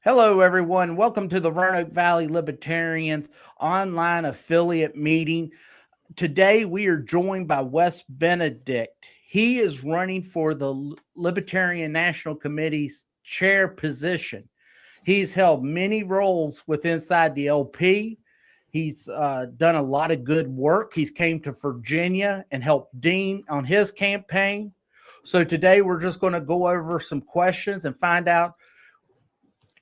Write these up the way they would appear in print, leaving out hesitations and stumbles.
Hello, everyone. Welcome to the Roanoke Valley Libertarians online affiliate meeting. Today, we are joined by Wes Benedict. He is running for the Libertarian National Committee's chair position. He's held many roles inside the LP. He's done a lot of good work. He's came to Virginia and helped Dean on his campaign. So today, we're just going to go over some questions and find out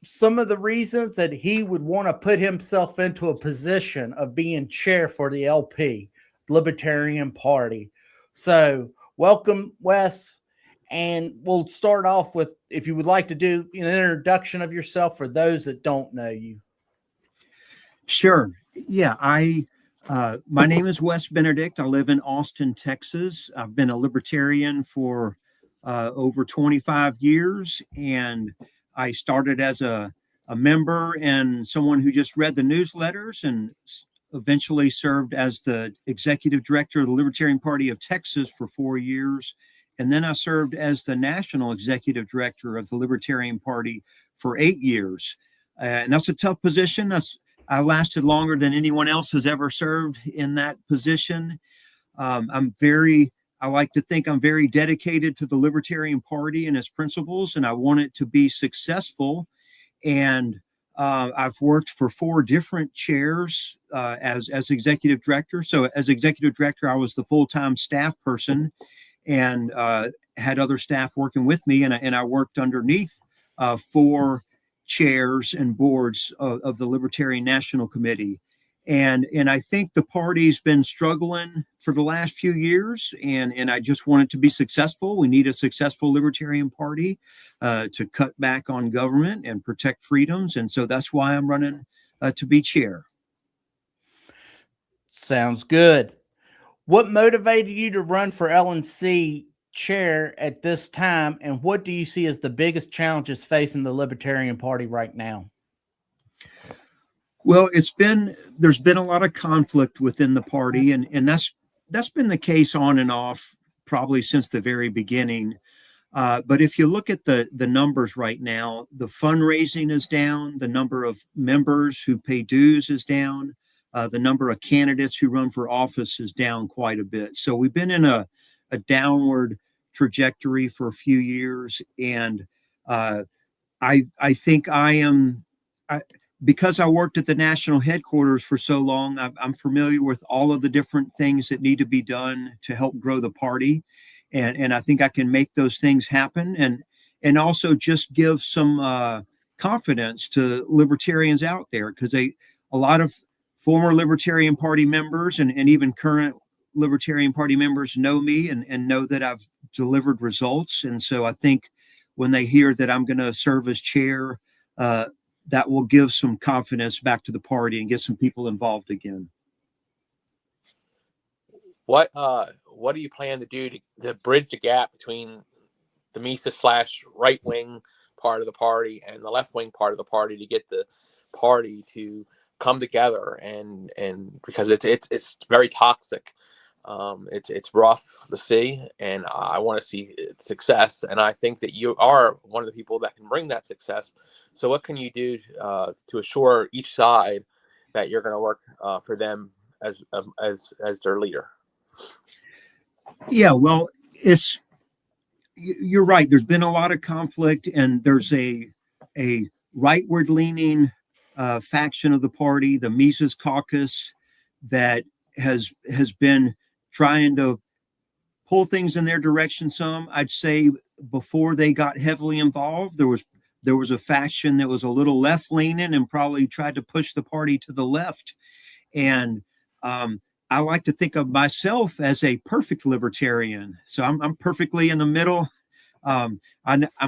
some of the reasons that he would want to put himself into a position of being chair for the LP, Libertarian Party. So welcome, Wes. And we'll start off with, if you would like to do an introduction of yourself for those that don't know you. Sure. Yeah, my name is Wes Benedict. I live in Austin, Texas. I've been a libertarian for over 25 years, and I started as a member and someone who just read the newsletters, and eventually served as the executive director of the Libertarian Party of Texas for 4 years. And then I served as the national executive director of the Libertarian Party for 8 years. And that's a tough position. I lasted longer than anyone else has ever served in that position. I like to think I'm very dedicated to the Libertarian Party and its principles, and I want it to be successful. And I've worked for 4 different chairs as executive director. So as executive director, I was the full-time staff person and had other staff working with me, and I worked underneath 4 chairs and boards of the Libertarian National Committee. And I think the party's been struggling for the last few years, and I just want it to be successful. We need a successful Libertarian Party to cut back on government and protect freedoms. And so that's why I'm running to be chair. Sounds good. What motivated you to run for LNC chair at this time, and what do you see as the biggest challenges facing the Libertarian Party right now? Well, there's been a lot of conflict within the party, and that's been the case on and off probably since the very beginning. But if you look at the numbers right now, the fundraising is down, the number of members who pay dues is down, the number of candidates who run for office is down quite a bit. So we've been in a downward trajectory for a few years, and I think because I worked at the national headquarters for so long, I'm familiar with all of the different things that need to be done to help grow the party. And I think I can make those things happen, and also just give some confidence to libertarians out there, because a lot of former Libertarian Party members and even current Libertarian Party members know me and know that I've delivered results. And so I think when they hear that I'm going to serve as chair, that will give some confidence back to the party and get some people involved again. What do you plan to do to bridge the gap between the Mises/right wing part of the party and the left wing part of the party to get the party to come together? And because it's very toxic, it's rough to see, and I want to see success. And I think that you are one of the people that can bring that success. So what can you do to assure each side that you're going to work for them as their leader? Yeah, well, you're right. There's been a lot of conflict, and there's a rightward leaning faction of the party, the Mises Caucus, that has been trying to pull things in their direction some. I'd say before they got heavily involved, there was a faction that was a little left leaning and probably tried to push the party to the left. And I like to think of myself as a perfect libertarian. So I'm perfectly in the middle. I'm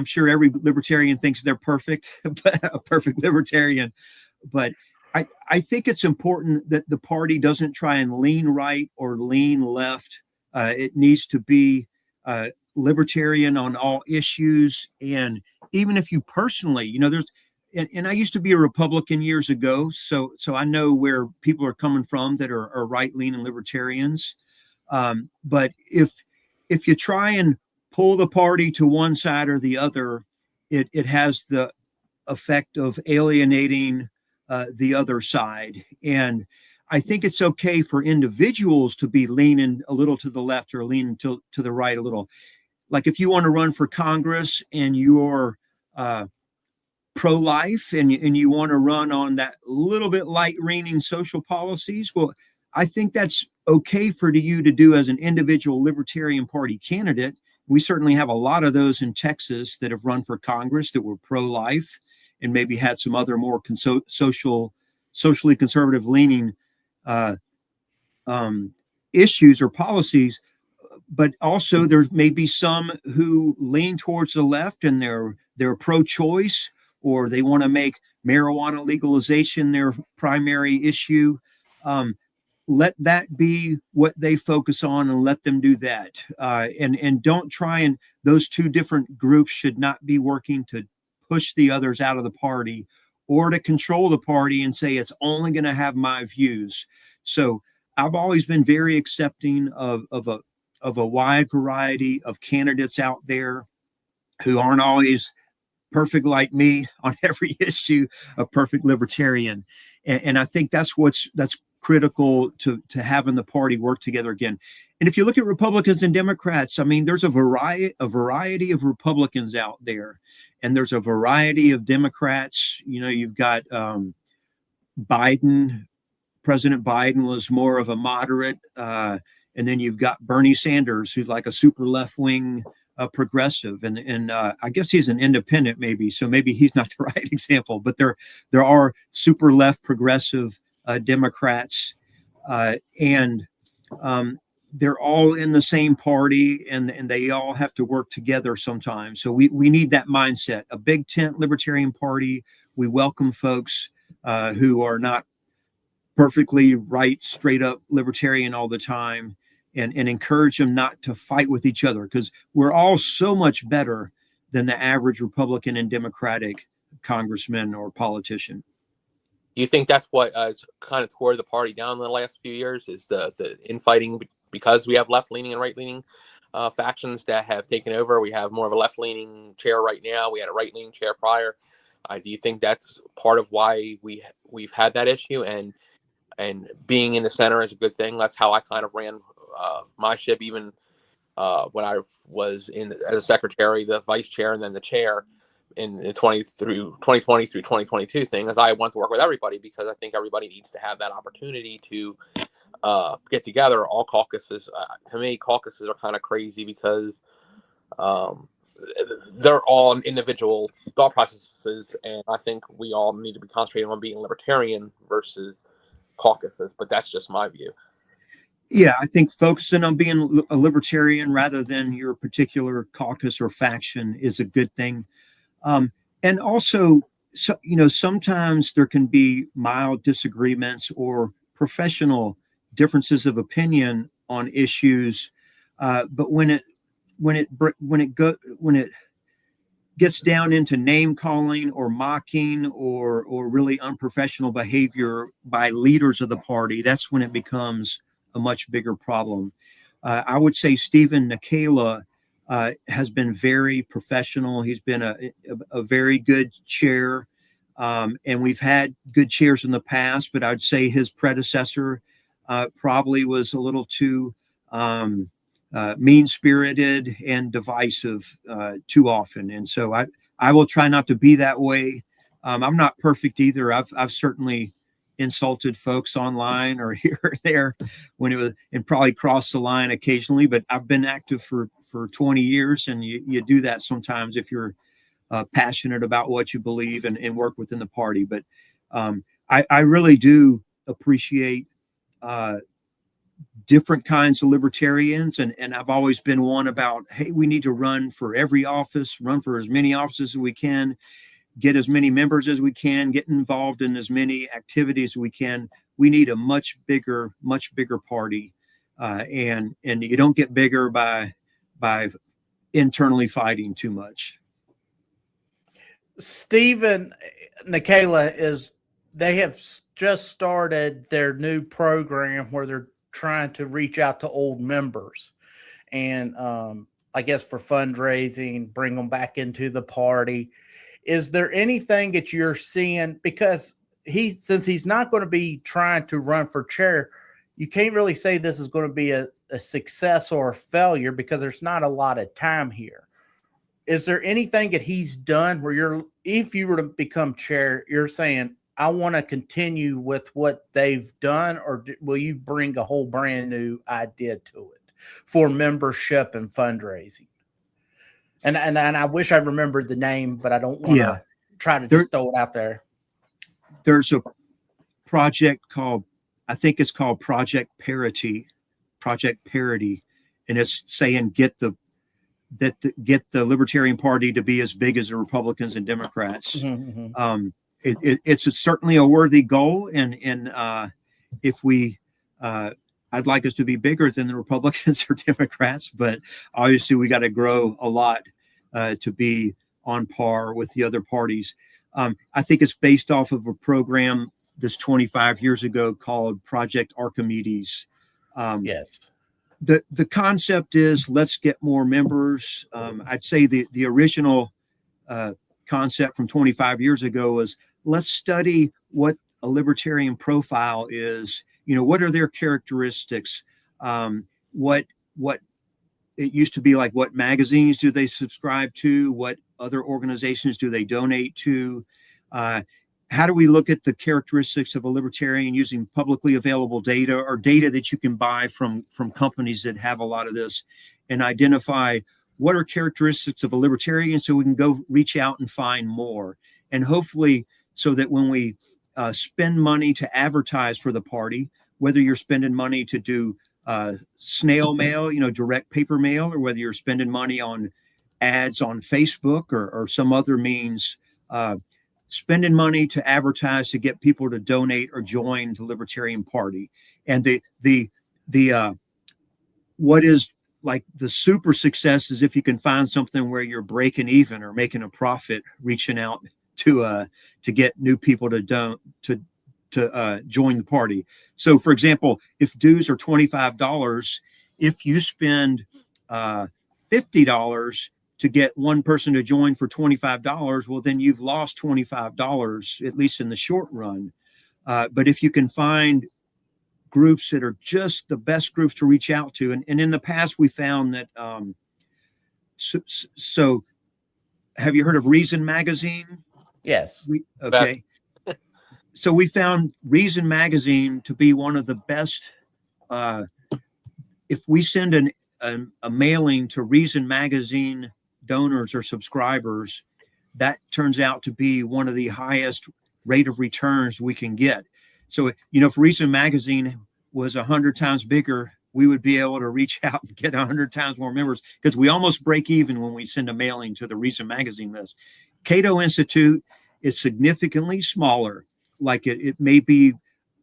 sure every libertarian thinks they're perfect, a perfect libertarian. But I think it's important that the party doesn't try and lean right or lean left. It needs to be libertarian on all issues. And even if you personally, and I used to be a Republican years ago, so I know where people are coming from that are right-leaning libertarians. But if you try and pull the party to one side or the other, it has the effect of alienating the other side. And I think it's okay for individuals to be leaning a little to the left or leaning to the right a little. Like if you want to run for Congress and you're pro-life and you want to run on that little bit light-leaning social policies, well, I think that's okay for you to do as an individual Libertarian Party candidate. We certainly have a lot of those in Texas that have run for Congress that were pro-life and maybe had some other more socially conservative leaning issues or policies. But also there may be some who lean towards the left and they're pro-choice, or they want to make marijuana legalization their primary issue. Let that be what they focus on and let them do that. And don't try, and those two different groups should not be working to push the others out of the party or to control the party and say it's only going to have my views. So I've always been very accepting of a wide variety of candidates out there who aren't always perfect like me on every issue, a perfect libertarian. And I think that's critical to having the party work together again. And if you look at Republicans and Democrats, I mean, there's a variety of Republicans out there, and there's a variety of Democrats. You know, you've got Biden. President Biden was more of a moderate, and then you've got Bernie Sanders, who's like a super left-wing progressive, and I guess he's an independent, maybe, so maybe he's not the right example. But there are super left progressive Democrats, and they're all in the same party, and they all have to work together sometimes. So we need that mindset. A big tent Libertarian Party. We welcome folks who are not perfectly right, straight up libertarian all the time, and encourage them not to fight with each other, because we're all so much better than the average Republican and Democratic congressman or politician. Do you think that's what has kind of tore the party down in the last few years, is the infighting, because we have left-leaning and right-leaning factions that have taken over? We have more of a left-leaning chair right now. We had a right-leaning chair prior. Do you think that's part of why we've had that issue? And being in the center is a good thing. That's how I kind of ran my ship, even when I was as a secretary, the vice chair, and then the chair in the 2020 through 2022 thing, as I want to work with everybody, because I think everybody needs to have that opportunity to get together. All caucuses, to me, caucuses are kind of crazy because they're all individual thought processes, and I think we all need to be concentrating on being libertarian versus caucuses. But that's just my view. Yeah, I think focusing on being a libertarian rather than your particular caucus or faction is a good thing. And also, sometimes there can be mild disagreements or professional differences of opinion on issues, but when it gets down into name calling or mocking or really unprofessional behavior by leaders of the party, that's when it becomes a much bigger problem. I would say Stephen Nikela has been very professional. He's been a very good chair, and we've had good chairs in the past, but I'd say his predecessor probably was a little too mean-spirited and divisive too often. And so I will try not to be that way. I'm not perfect either. I've certainly insulted folks online or here or there when it was, and probably crossed the line occasionally, but I've been active for 20 years, and you do that sometimes if you're passionate about what you believe and work within the party. But I really do appreciate different kinds of libertarians, and I've always been one about, hey, we need to run for every office, run for as many offices as we can, get as many members as we can, get involved in as many activities as we can. We need a much bigger party, and you don't get bigger by internally fighting too much. Stephen Nikela they have just started their new program where they're trying to reach out to old members, and I guess for fundraising, bring them back into the party. Is there anything that you're seeing, because since he's not going to be trying to run for chair, you can't really say this is going to be a success or a failure because there's not a lot of time here. Is there anything that he's done where if you were to become chair, you're saying, I want to continue with what they've done, or will you bring a whole brand new idea to it for membership and fundraising? And I wish I remembered the name, but I don't want to try to just throw it out there. There's a project called, I think it's called Project Parity, and it's saying get the Libertarian Party to be as big as the Republicans and Democrats. Mm-hmm. It's certainly a worthy goal, and if we, I'd like us to be bigger than the Republicans or Democrats, but obviously we got to grow a lot to be on par with the other parties. I think it's based off of a program this 25 years ago called Project Archimedes. Yes. The concept is let's get more members. I'd say the original concept from 25 years ago was let's study what a libertarian profile is. What are their characteristics? What it used to be like, what magazines do they subscribe to? What other organizations do they donate to? How do we look at the characteristics of a libertarian using publicly available data or data that you can buy from companies that have a lot of this, and identify what are characteristics of a libertarian so we can go reach out and find more. And hopefully so that when we spend money to advertise for the party, whether you're spending money to do snail mail, direct paper mail, or whether you're spending money on ads on Facebook or some other means, spending money to advertise to get people to donate or join the Libertarian Party. And the what is like the super success is if you can find something where you're breaking even or making a profit, reaching out to get new people to join the party. So, for example, if dues are $25, if you spend $50 to get one person to join for $25, well, then you've lost $25, at least in the short run. But if you can find groups that are just the best groups to reach out to, and in the past we found that, so have you heard of Reason Magazine? Yes. Okay. So we found Reason Magazine to be one of the best. If we send a mailing to Reason Magazine donors or subscribers, that turns out to be one of the highest rate of returns we can get. So, if Reason Magazine was 100 times bigger, we would be able to reach out and get 100 times more members, because we almost break even when we send a mailing to the Reason Magazine list. Cato Institute is significantly smaller. Like it may be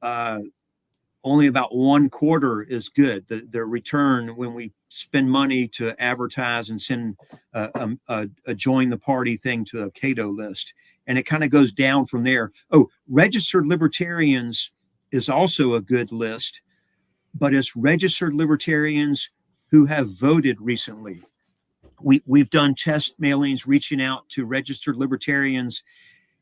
only about 1/4 is good. The return when we spend money to advertise and send a join the party thing to a Cato list. And it kind of goes down from there. Oh, Registered Libertarians is also a good list, but it's registered libertarians who have voted recently. We've done test mailings reaching out to registered libertarians.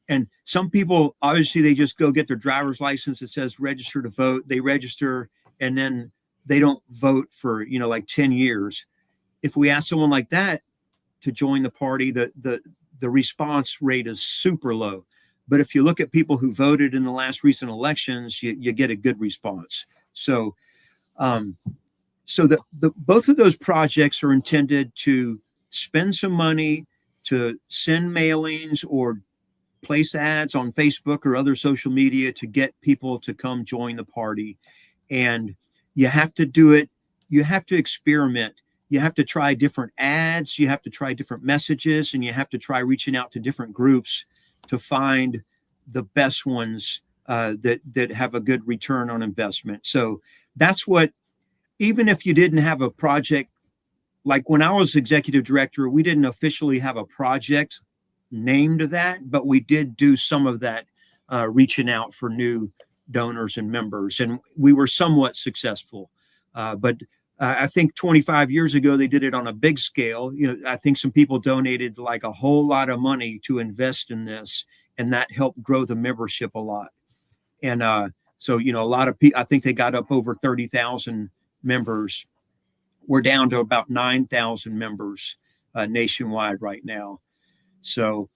And some people, obviously, they just go get their driver's license that says register to vote. They register, and then they don't vote for, like 10 years. If we ask someone like that to join the party, the response rate is super low. But if you look at people who voted in the last recent elections, you get a good response. So, both of those projects are intended to spend some money to send mailings or place ads on Facebook or other social media to get people to come join the party. And you have to do it. You have to experiment. You have to try different ads. You have to try different messages, and you have to try reaching out to different groups to find the best ones that have a good return on investment. So that's what, even if you didn't have a project, like when I was executive director, we didn't officially have a project named that, but we did do some of that reaching out for new donors and members, and we were somewhat successful. But I think 25 years ago they did it on a big scale. I think some people donated like a whole lot of money to invest in this, and that helped grow the membership a lot. And so a lot of people, I think they got up over 30,000 members. We're down to about 9,000 members nationwide right now. So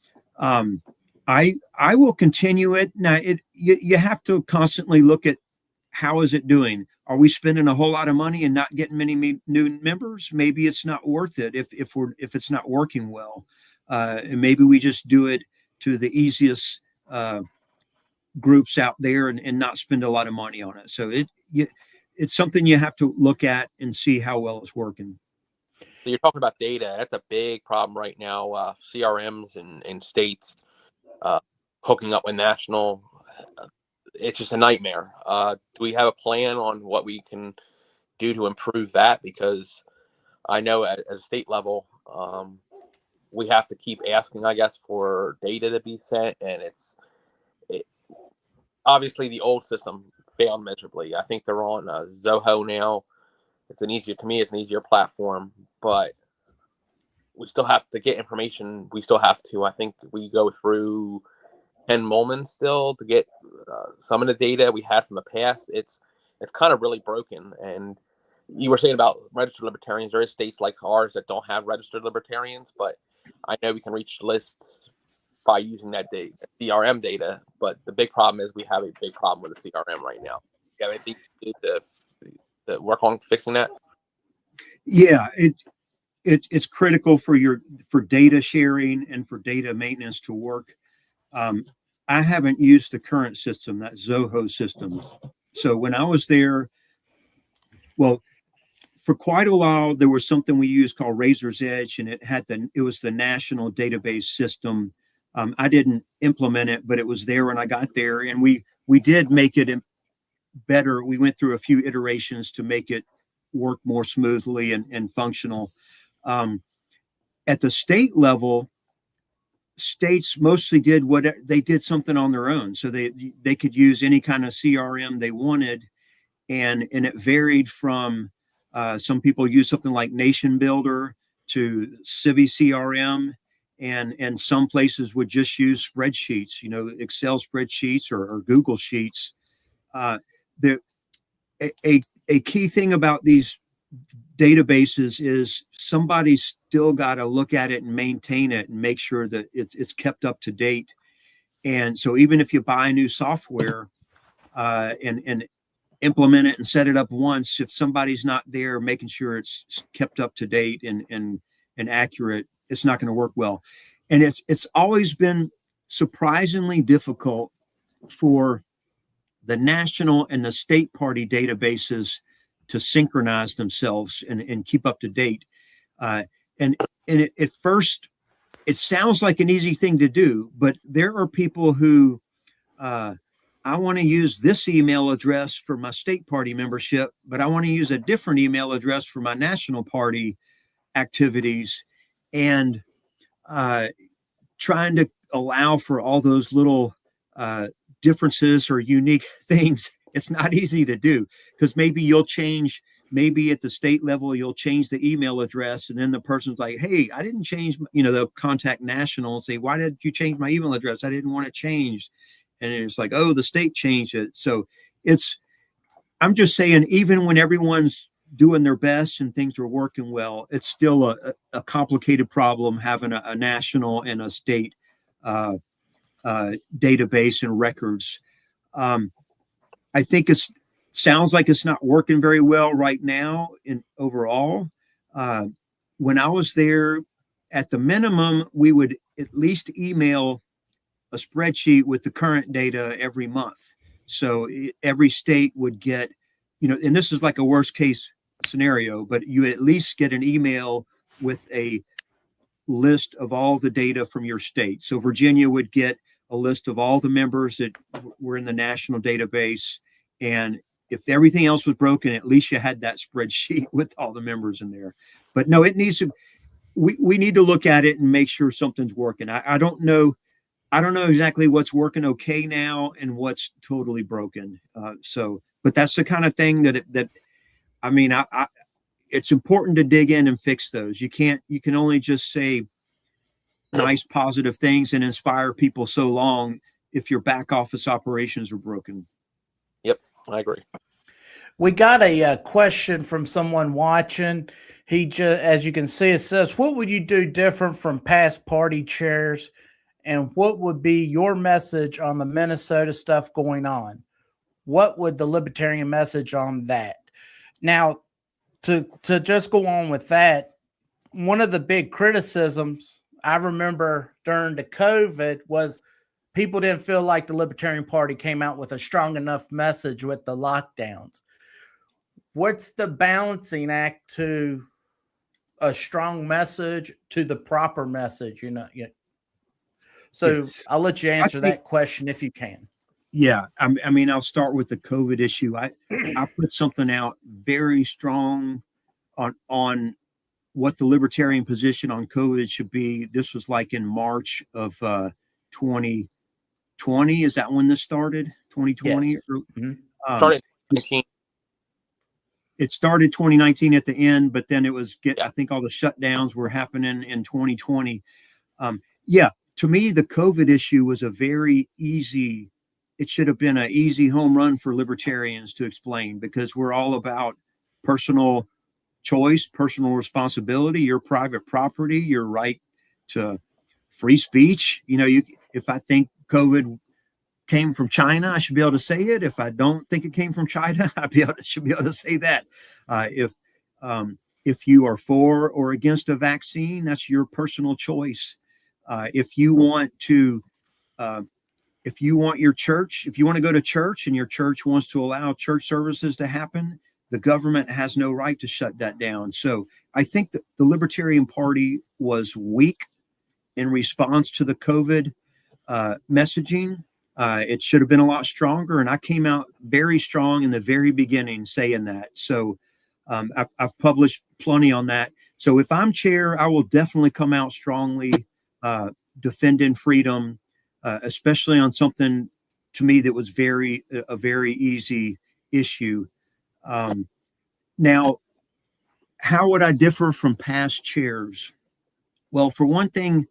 I will continue it. Now you have to constantly look at how is it doing. Are we spending a whole lot of money and not getting many new members? Maybe it's not worth it if it's not working well, and maybe we just do it to the easiest groups out there and not spend a lot of money on it. So it's something you have to look at and see how well it's working. So you're talking about data. That's a big problem right now. CRMs in states hooking up with national. It's just a nightmare. Do we have a plan on what we can do to improve that? Because I know at a state level, we have to keep asking, I guess, for data to be sent. And obviously the old system failed miserably. I think they're on Zoho now. It's an easier platform, but we still have to get information. I think we go through Ken Molman still to get some of the data we had from the past. It's kind of really broken. And you were saying about registered libertarians. There is states like ours that don't have registered libertarians, but I know we can reach lists by using that data, CRM data. But the big problem is we have a big problem with the CRM right now. You have anything to work on fixing that? Yeah, it's critical for data sharing and for data maintenance to work. I haven't used the current system, that Zoho system. So when I was there, well, for quite a while, there was something we used called Razor's Edge, and it was the national database system. I didn't implement it, but it was there when I got there, and we did make it better. We went through a few iterations to make it work more smoothly and functional. At the state level, states mostly did something on their own, so they could use any kind of CRM they wanted, and it varied from some people use something like Nation Builder to Civi CRM, and some places would just use spreadsheets, Excel spreadsheets or Google Sheets. A key thing about these databases is somebody's still got to look at it and maintain it and make sure that it's kept up to date. And so even if you buy new software and implement it and set it up once, if somebody's not there making sure it's kept up to date and accurate, it's not going to work well. And it's always been surprisingly difficult for the national and the state party databases to synchronize themselves and keep up to date. And at first, it sounds like an easy thing to do, but there are people who, I want to use this email address for my state party membership, but I want to use a different email address for my national party activities, and trying to allow for all those little differences or unique things. It's not easy to do, because maybe at the state level, you'll change the email address, and then the person's like, hey, I didn't change, they'll contact national and say, why did you change my email address? I didn't want it changed. And it's like, oh, the state changed it. So I'm just saying, even when everyone's doing their best and things are working well, it's still a complicated problem having a national and a state database and records. I think sounds like it's not working very well right now overall. When I was there, at the minimum, we would at least email a spreadsheet with the current data every month. So every state would get, and this is like a worst case scenario, but you at least get an email with a list of all the data from your state. So Virginia would get a list of all the members that were in the national database. And if everything else was broken, at least you had that spreadsheet with all the members in there. But no, it needs to, we need to look at it and make sure something's working. I don't know exactly what's working okay now and what's totally broken. But that's the kind of thing that it's important to dig in and fix those. You can only just say nice, positive things and inspire people so long if your back office operations are broken. Yep, I agree. We got a question from someone watching. He just, as you can see, it says, "What would you do different from past party chairs, and what would be your message on the Minnesota stuff going on? What would the Libertarian message on that?" Now, to just go on with that, one of the big criticisms I remember during the COVID was people didn't feel like the Libertarian Party came out with a strong enough message with the lockdowns. What's the balancing act to a strong message to the proper message? So I'll let you answer that question if you can. Yeah, I mean, I'll start with the COVID issue. I put something out very strong on what the libertarian position on COVID should be. This was like in March of 2020. Is that when this started? 2020? Yes. Mm-hmm. Started 2019. It started 2019 at the end, but then it was I think all the shutdowns were happening in 2020. To me, the COVID issue was a very easy. It should have been an easy home run for libertarians to explain, because we're all about personal choice, personal responsibility, your private property, your right to free speech. If I think COVID came from China, I should be able to say it. If I don't think it came from China, should be able to say that. If you are for or against a vaccine, that's your personal choice. If you want your church, if you want to go to church and your church wants to allow church services to happen, the government has no right to shut that down. So I think that the Libertarian Party was weak in response to the COVID messaging. It should have been a lot stronger, and I came out very strong in the very beginning saying that. So I've published plenty on that. So if I'm chair, I will definitely come out strongly defending freedom, especially on something to me that was a very easy issue. Now, how would I differ from past chairs? Well, for one thing,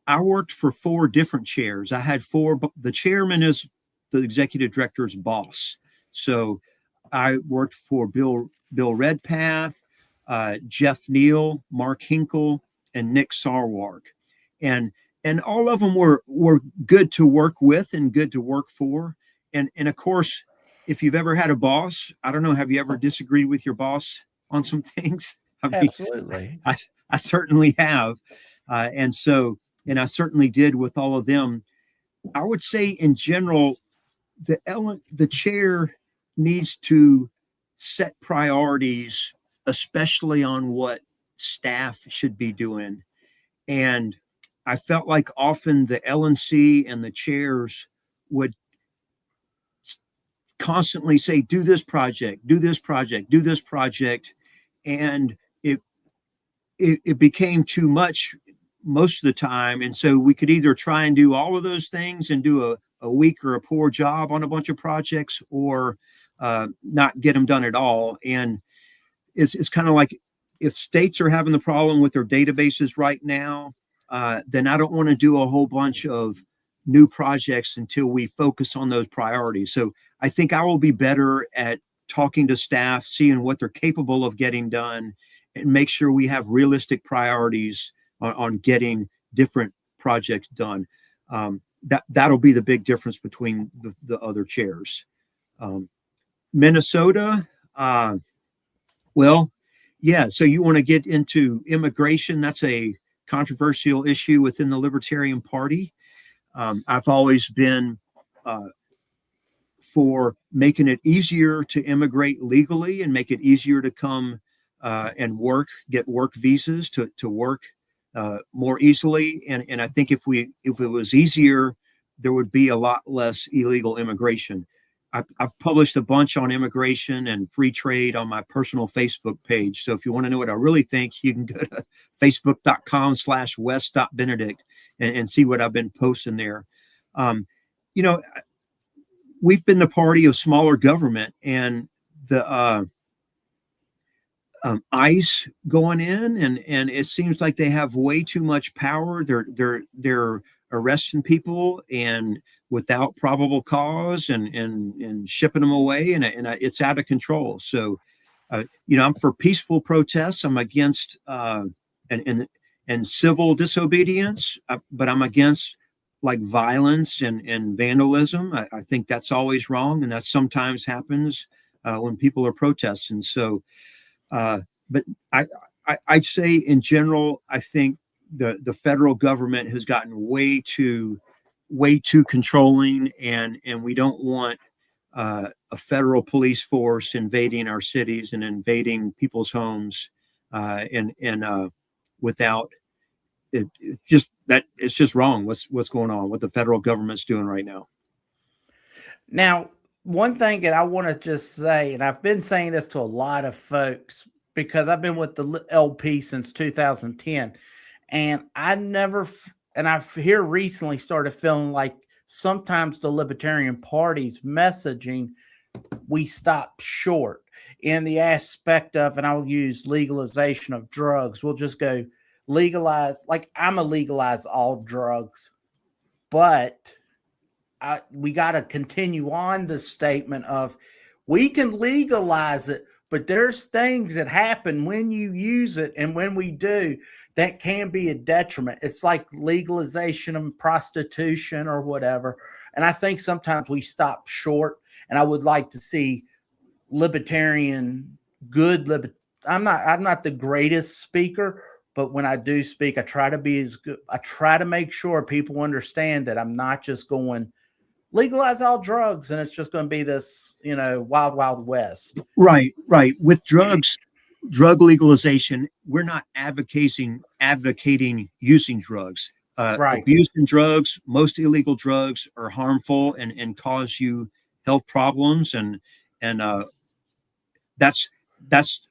I worked for 4 different chairs. I had 4. The chairman is the executive director's boss. So I worked for Bill Redpath, Jeff Neal, Mark Hinkle, and Nick Sarwark. And all of them were good to work with and good to work for. And of course, if you've ever had a boss, I don't know, have you ever disagreed with your boss on some things? Absolutely. I certainly have. And I certainly did with all of them. I would say in general, the chair needs to set priorities, especially on what staff should be doing. And I felt like often the LNC and the chairs would constantly say, do this project, do this project, do this project. And it became too much most of the time. And so we could either try and do all of those things and do a weak or a poor job on a bunch of projects, or not get them done at all. And it's kind of like, if states are having the problem with their databases right now, then I don't want to do a whole bunch of new projects until we focus on those priorities. So I think I will be better at talking to staff, seeing what they're capable of getting done, and make sure we have realistic priorities on getting different projects done. That'll be the big difference between the other chairs. Minnesota, well, yeah, so you want to get into immigration. That's a controversial issue within the Libertarian Party. I've always been for making it easier to immigrate legally and make it easier to come and get work visas to work more easily. And I think if it was easier, there would be a lot less illegal immigration. I've published a bunch on immigration and free trade on my personal Facebook page. So if you want to know what I really think, you can go to facebook.com/wes.benedict and see what I've been posting there. We've been the party of smaller government, and ICE going in, and it seems like they have way too much power. They're arresting people and without probable cause and shipping them away, and it's out of control. So, I'm for peaceful protests. I'm against and civil disobedience, but I'm against like violence and vandalism. I think that's always wrong, and that sometimes happens when people are protesting. So, but I'd say in general, I think the federal government has gotten way too controlling, and we don't want a federal police force invading our cities and invading people's homes, and without it's just wrong. What's going on? What the federal government's doing right now? Now, one thing that I want to just say, and I've been saying this to a lot of folks because I've been with the LP since 2010, and I've here recently started feeling like sometimes the Libertarian Party's messaging, we stop short in the aspect of, and I'll use legalization of drugs. We'll just go legalize, like I'm a legalize all drugs, but we got to continue on the statement of we can legalize it, but there's things that happen when you use it, and when we do, that can be a detriment. It's like legalization of prostitution or whatever. And I think sometimes we stop short, and I would like to see libertarian, I'm not the greatest speaker, but when I do speak, I try to be as good. I try to make sure people understand that I'm not just going legalize all drugs and it's just going to be this, wild, wild west. Right. With drug legalization, we're not advocating using drugs. Right. Abusing drugs, most illegal drugs are harmful and cause you health problems, and that's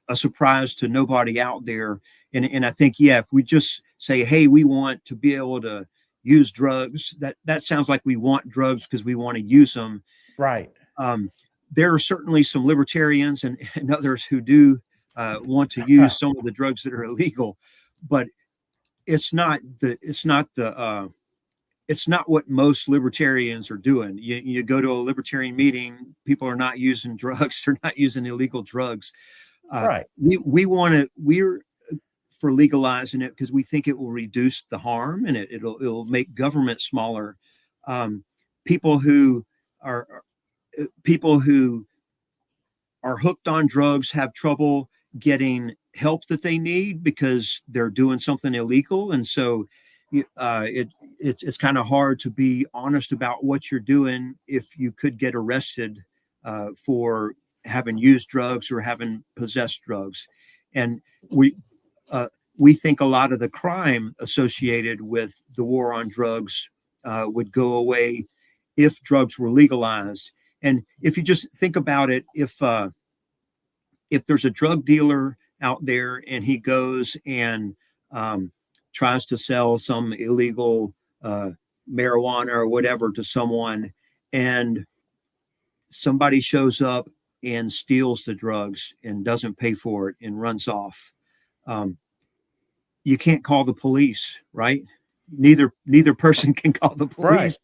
a surprise to nobody out there. And I think, if we just say, hey, we want to be able to use drugs, that sounds like we want drugs because we want to use them. Right. There are certainly some libertarians and others who do want to use some of the drugs that are illegal, but it's not what most libertarians are doing. You go to a libertarian meeting, people are not using drugs. They're not using illegal drugs. Right. We're for legalizing it because we think it will reduce the harm, and it'll make government smaller. People who are hooked on drugs have trouble getting help that they need because they're doing something illegal, and so it's kind of hard to be honest about what you're doing if you could get arrested for having used drugs or having possessed drugs. And we think a lot of the crime associated with the war on drugs would go away if drugs were legalized. And if you just think about it, if there's a drug dealer out there and he goes and tries to sell some illegal marijuana or whatever to someone, and somebody shows up and steals the drugs and doesn't pay for it and runs off, you can't call the police, right? Neither person can call the police,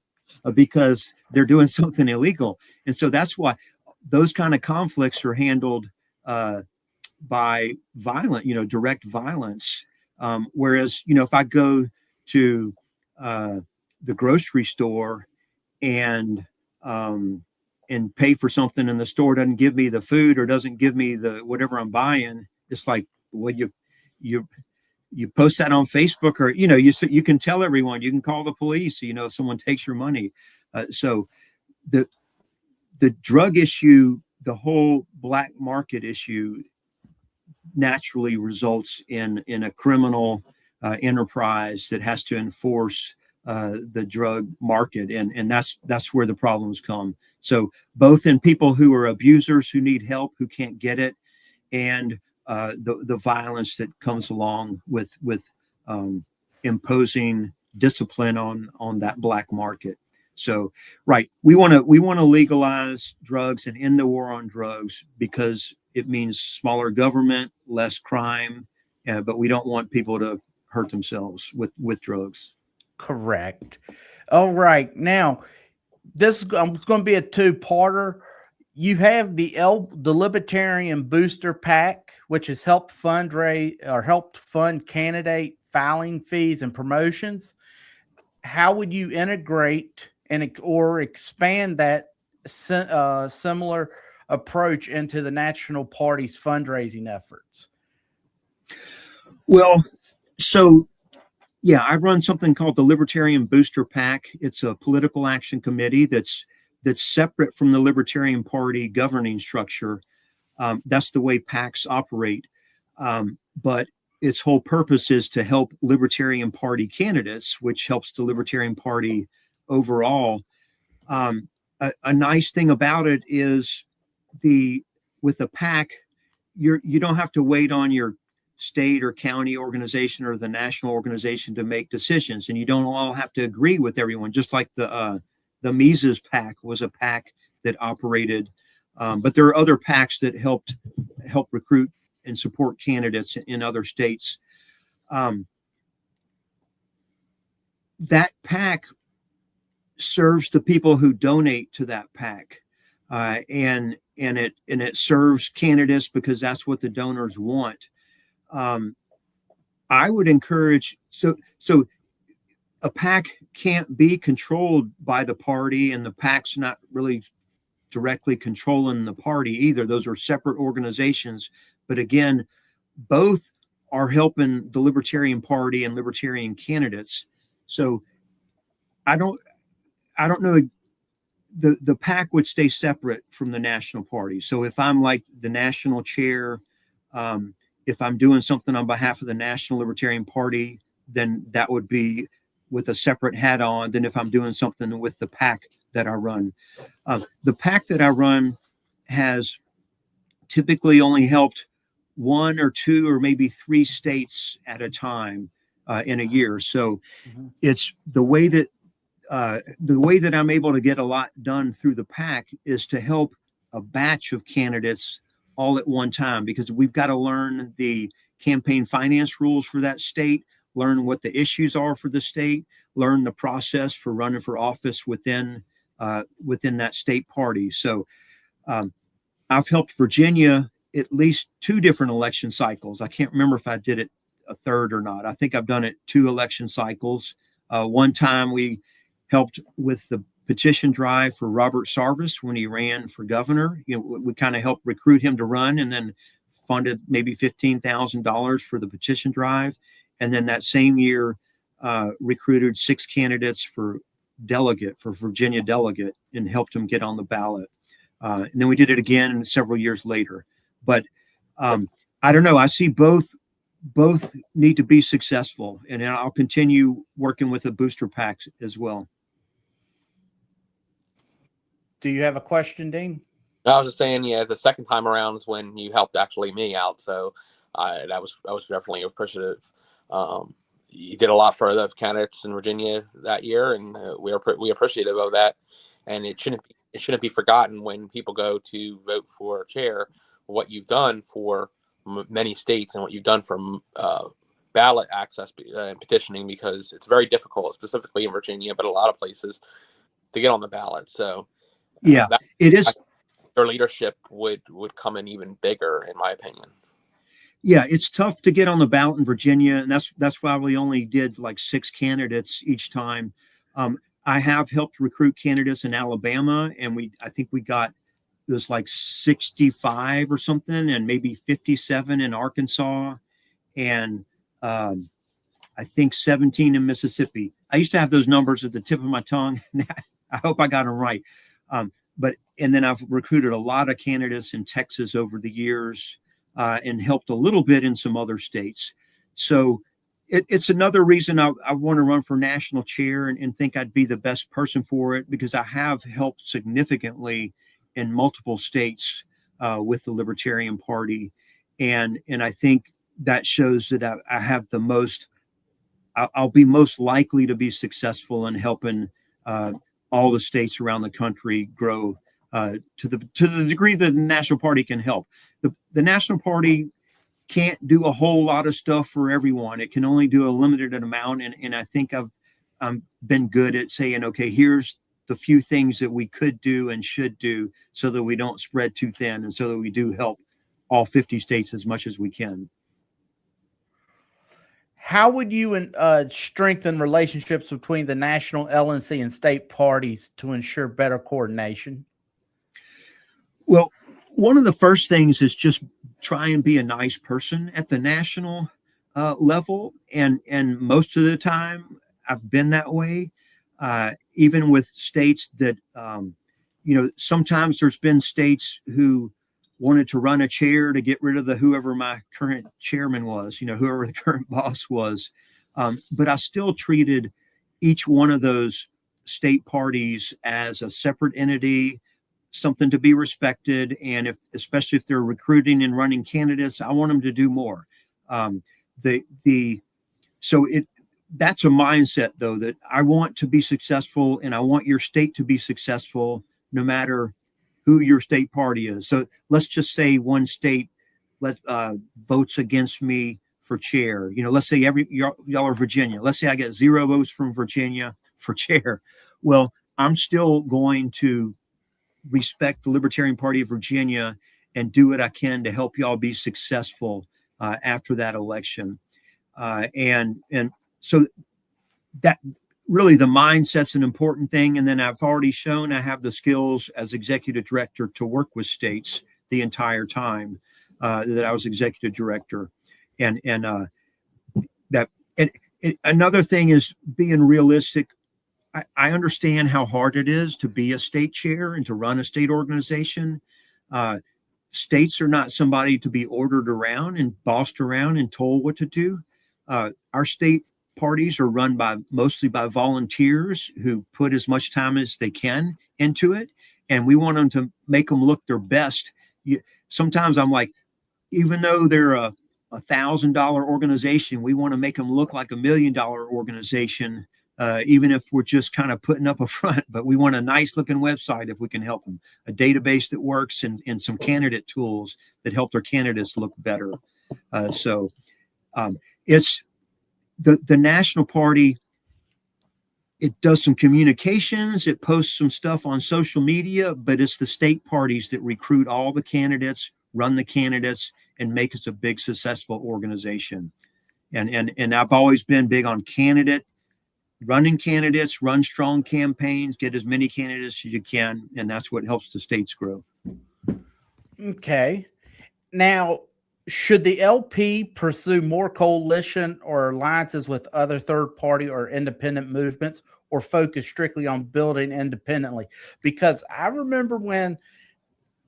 right, because they're doing something illegal. And so that's why those kind of conflicts are handled by direct violence. Whereas, if I go to the grocery store and pay for something and the store doesn't give me the food or doesn't give me the whatever I'm buying, it's like, well, you post that on Facebook, or you can tell everyone, you can call the police, if someone takes your money. So the drug issue, the whole black market issue, naturally results in a criminal enterprise that has to enforce the drug market, and that's where the problems come. So both in people who are abusers who need help, who can't get it, and the violence that comes along with imposing discipline on that black market. So, right, we want to legalize drugs and end the war on drugs because it means smaller government, less crime, but we don't want people to hurt themselves with drugs. Correct. All right. Now, this is going to be a two-parter. You have the Libertarian Booster PAC, which has helped fund candidate filing fees and promotions. How would you integrate or expand that similar approach into the national party's fundraising efforts? Well, so yeah, I run something called the Libertarian Booster PAC. It's a political action committee that's separate from the Libertarian Party governing structure. That's the way PACs operate. But its whole purpose is to help Libertarian Party candidates, which helps the Libertarian Party overall. A nice thing about it is with the PAC, you don't have to wait on your state or county organization or the national organization to make decisions, and you don't all have to agree with everyone. Just like the Mises PAC was a PAC that operated, but there are other PACs that help recruit and support candidates in other states. That PAC serves the people who donate to that PAC, and it serves candidates because that's what the donors want. I would encourage so a PAC can't be controlled by the party, and the PAC's not really directly controlling the party either. Those are separate organizations. But again, both are helping the Libertarian Party and Libertarian candidates. So I don't know. The PAC would stay separate from the national party. So if I'm like the national chair, if I'm doing something on behalf of the National Libertarian Party, then that would be with a separate hat on than if I'm doing something with the PAC that I run. The PAC that I run has typically only helped 1 or 2 or maybe 3 states at a time in a year. So it's the way that I'm able to get a lot done through the PAC is to help a batch of candidates all at one time, because we've got to learn the campaign finance rules for that state, learn what the issues are for the state, learn the process for running for office within that state party. So I've helped Virginia at least 2 different election cycles. I can't remember if I did it a third or not. I think I've done it 2 election cycles. One time we helped with the petition drive for Robert Sarvis when he ran for governor. We kind of helped recruit him to run, and then funded maybe $15,000 for the petition drive. And then that same year, recruited 6 candidates for Virginia delegate, and helped them get on the ballot. And then we did it again several years later. But I don't know. I see both need to be successful, and I'll continue working with the booster PACs as well. Do you have a question, Dean? I was just saying, yeah, the second time around is when you helped actually me out, so I was definitely appreciative. You did a lot for the candidates in Virginia that year, and we appreciative of that. And it shouldn't be forgotten when people go to vote for chair what you've done for many states and what you've done for ballot access and petitioning, because it's very difficult, specifically in Virginia, but a lot of places, to get on the ballot. So yeah, it is. Their leadership would come in even bigger, in my opinion. Yeah, it's tough to get on the ballot in Virginia, and that's why we only did like 6 candidates each time. I have helped recruit candidates in Alabama, and I think we got, it was like 65 or something, and maybe 57 in Arkansas, and I think 17 in Mississippi. I used to have those numbers at the tip of my tongue. I hope I got them right. And then I've recruited a lot of candidates in Texas over the years, and helped a little bit in some other states. So it's another reason I want to run for national chair, and think I'd be the best person for it, because I have helped significantly in multiple states with the Libertarian Party. And I think that shows that I have the most, I'll be most likely to be successful in helping all the states around the country grow to the degree that the National Party can help. The National Party can't do a whole lot of stuff for everyone. It can only do a limited amount, and I think I've been good at saying, okay, here's the few things that we could do and should do so that we don't spread too thin, and so that we do help all 50 states as much as we can. How would you strengthen relationships between the national LNC and state parties to ensure better coordination? Well, one of the first things is just try and be a nice person at the national level. And most of the time I've been that way, even with states that, sometimes there's been states who wanted to run a chair to get rid of whoever my current chairman was, whoever the current boss was. But I still treated each one of those state parties as a separate entity, something to be respected. And especially if they're recruiting and running candidates, I want them to do more. That's a mindset, though, that I want to be successful, and I want your state to be successful no matter who your state party is. So let's just say one state votes against me for chair. Let's say y'all are Virginia. Let's say I get 0 votes from Virginia for chair. Well, I'm still going to respect the Libertarian Party of Virginia and do what I can to help y'all be successful after that election. And so that really, the mindset's an important thing. And then I've already shown I have the skills as executive director to work with states the entire time that I was executive director. And another thing is being realistic. I understand how hard it is to be a state chair and to run a state organization. States are not somebody to be ordered around and bossed around and told what to do. Our state parties are run mostly by volunteers who put as much time as they can into it, and we want them to make them look their best. Sometimes I'm like, even though they're a $1,000 organization, we want to make them look like $1 million organization, even if we're just kind of putting up a front. But we want a nice looking website if we can help them, a database that works, and some candidate tools that help their candidates look better. It's the National Party. It does some communications, it posts some stuff on social media, but it's the state parties that recruit all the candidates, run the candidates, and make us a big, successful organization. And I've always been big on running candidates, run strong campaigns, get as many candidates as you can, and that's what helps the states grow. Okay. Now, should the LP pursue more coalition or alliances with other third-party or independent movements, or focus strictly on building independently? Because I remember when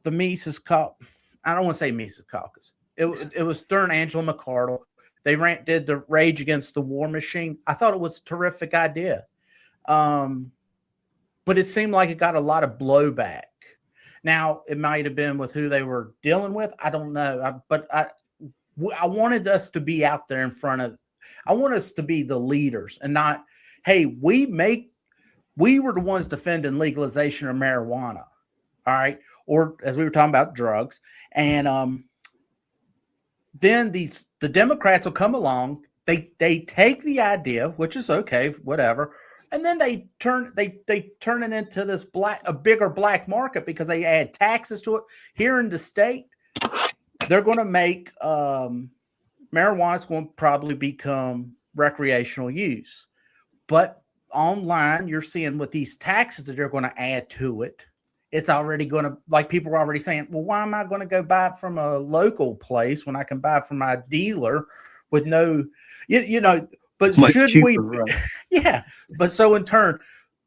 the Mises Caucus, I don't want to say Mises Caucus, it was during Angela McArdle. They did the Rage Against the War Machine. I thought it was a terrific idea. But it seemed like it got a lot of blowback. Now, it might have been with who they were dealing with. I don't know. But I wanted us to be out there in front of, I want us to be the leaders and not, hey, we were the ones defending legalization of marijuana. All right. Or as we were talking about, drugs. And then the Democrats will come along. They take the idea, which is okay, whatever. And then they turn it into this a bigger black market because they add taxes to it. Here in the state, they're going to make marijuana is going to probably become recreational use. But online, you're seeing with these taxes that they're going to add to it, it's already going to, like, people are already saying, well, why am I going to go buy it from a local place when I can buy it from my dealer with no, but much should cheaper, we, right? Yeah. But so in turn,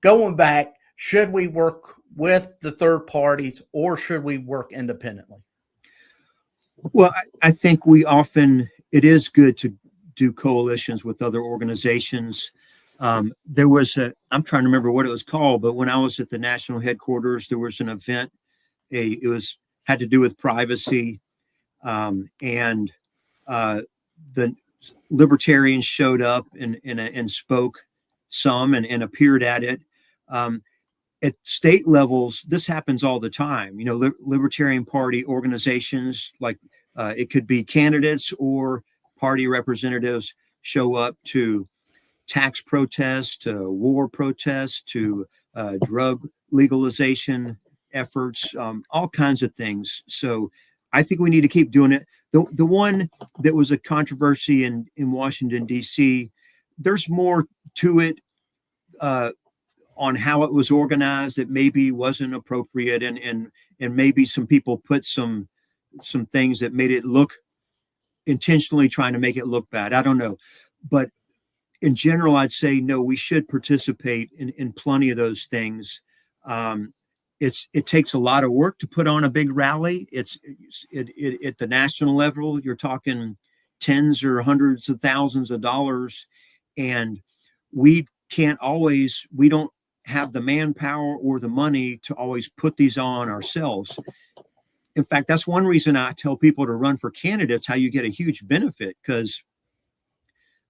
going back, should we work with the third parties or should we work independently? Well, I think it is good to do coalitions with other organizations. There was I'm trying to remember what it was called, but when I was at the national headquarters, there was an event. It had to do with privacy, and the libertarians showed up and spoke some and appeared at it. at state levels, this happens all the time. You know, Libertarian Party organizations, like it could be candidates or party representatives, show up to tax protests, to war protests, to drug legalization efforts, all kinds of things. So I think we need to keep doing it. The one that was a controversy in Washington, D.C., there's more to it on how it was organized that maybe wasn't appropriate, and maybe some people put some things that made it look intentionally trying to make it look bad. I don't know. But in general, I'd say, no, we should participate in plenty of those things. It takes a lot of work to put on a big rally. It's at the national level, you're talking tens or hundreds of thousands of dollars. And we don't have the manpower or the money to always put these on ourselves. In fact, that's one reason I tell people to run for candidates, how you get a huge benefit. Because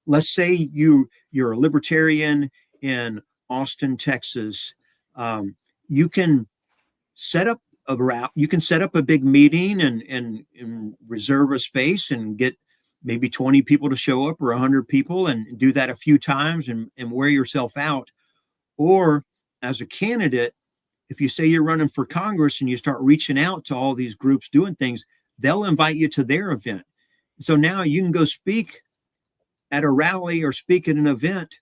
let's say you're a libertarian in Austin, Texas. You can set up a route. You can set up a big meeting and reserve a space and get maybe 20 people to show up or 100 people, and do that a few times and wear yourself out. Or as a candidate, if you say you're running for Congress and you start reaching out to all these groups doing things, they'll invite you to their event. So now you can go speak at a rally or speak at an event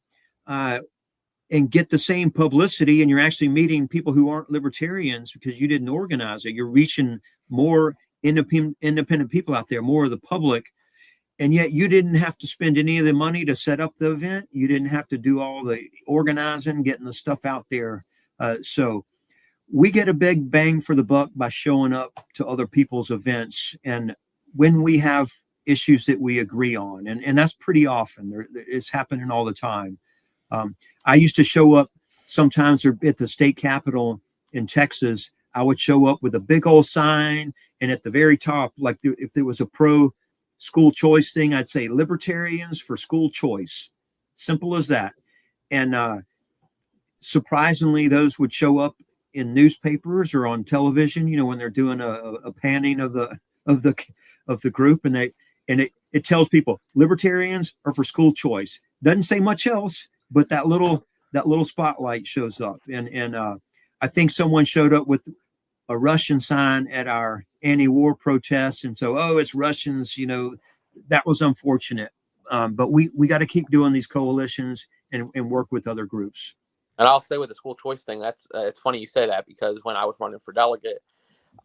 and get the same publicity, and you're actually meeting people who aren't libertarians because you didn't organize it. You're reaching more independent people out there, more of the public, and yet you didn't have to spend any of the money to set up the event. You didn't have to do all the organizing, getting the stuff out there. So we get a big bang for the buck by showing up to other people's events, and when we have issues that we agree on, and that's pretty often. It's happening all the time. I used to show up sometimes at the state capitol in Texas. I would show up with a big old sign, and at the very top, like if there was a pro school choice thing, I'd say Libertarians for School Choice. Simple as that. And surprisingly, those would show up in newspapers or on television, you know, when they're doing a panning of the group, and it tells people Libertarians are for school choice. Doesn't say much else, but that little spotlight shows up. And I think someone showed up with a Russian sign at our anti-war protests, and so, oh, it's Russians, you know. That was unfortunate. But we got to keep doing these coalitions and work with other groups. And I'll say with the school choice thing, that's it's funny you say that, because when I was running for delegate,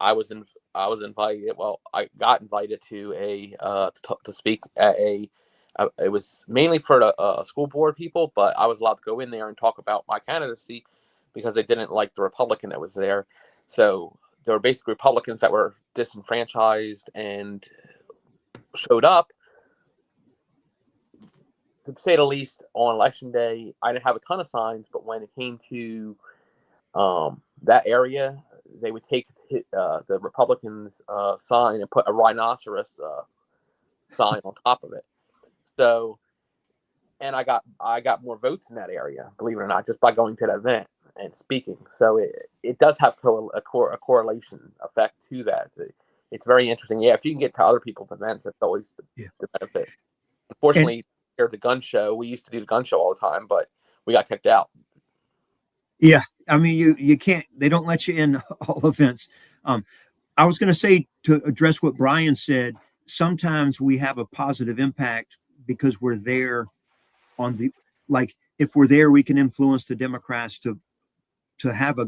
I was invited. Well, I got invited to to speak at it was mainly for the school board people, but I was allowed to go in there and talk about my candidacy because they didn't like the Republican that was there. So there were basically Republicans that were disenfranchised and showed up. To say the least, on election day, I didn't have a ton of signs, but when it came to that area, they would take the Republicans' sign and put a rhinoceros sign on top of it. So, and I got more votes in that area, believe it or not, just by going to that event and speaking. So it does have a correlation effect to that. It's very interesting. Yeah, if you can get to other people's events, it's always the benefit. Unfortunately, there's a gun show. We used to do the gun show all the time, but we got kicked out. Yeah, I mean, you can't. They don't let you in all events. I was going to say, to address what Brian said, sometimes we have a positive impact because we're there if we're there, we can influence the Democrats to have a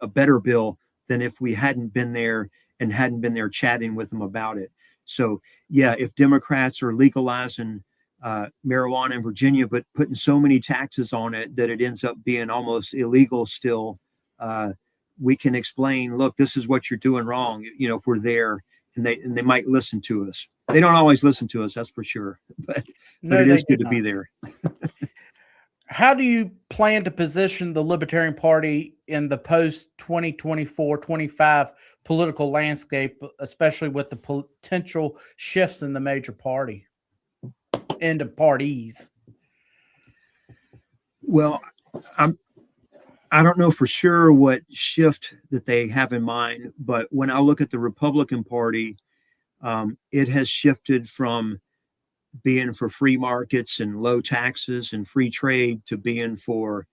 better bill than if we hadn't been there and hadn't been there chatting with them about it. So yeah, if Democrats are legalizing marijuana in Virginia, but putting so many taxes on it that it ends up being almost illegal still, we can explain, look, this is what you're doing wrong. You know, if we're there, and they might listen to us. They don't always listen to us, that's for sure. But it is good to be there. How do you plan to position the Libertarian Party in the post-2024-25 political landscape, especially with the potential shifts in the major party into parties? Well, I don't know for sure what shift that they have in mind, but when I look at the Republican Party, it has shifted from being for free markets and low taxes and free trade to being for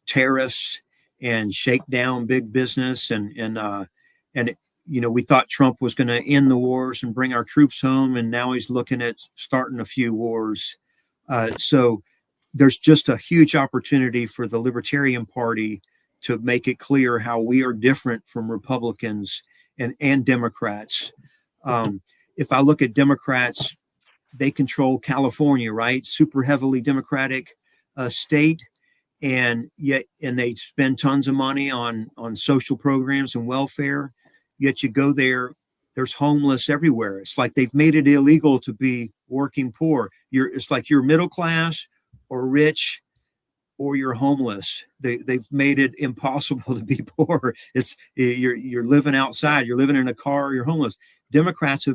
tariffs and shake down big business and we thought Trump was going to end the wars and bring our troops home, and now he's looking at starting a few wars. So there's just a huge opportunity for the Libertarian Party to make it clear how we are different from Republicans and Democrats. If I look at Democrats, they control California, right? Super heavily Democratic state, and they spend tons of money on social programs and welfare. Yet you go there, there's homeless everywhere. It's like they've made it illegal to be working poor. It's like you're middle class or rich or you're homeless. They've made it impossible to be poor. You're living outside, you're living in a car, you're homeless. Democrats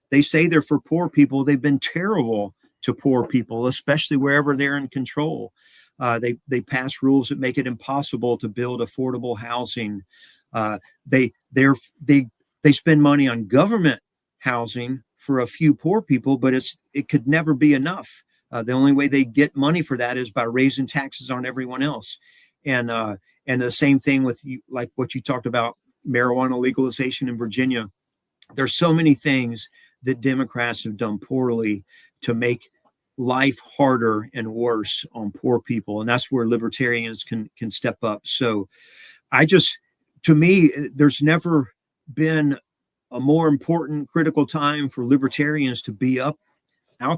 they say they're for poor people. They've been terrible to poor people, especially wherever they're in control. They pass rules that make it impossible to build affordable housing. They spend money on government housing for a few poor people, but it could never be enough. The only way they get money for that is by raising taxes on everyone else. And the same thing with like what you talked about, marijuana legalization in Virginia. There's so many things that Democrats have done poorly to make life harder and worse on poor people. And that's where libertarians can step up. So to me, there's never been a more important critical time for libertarians to be out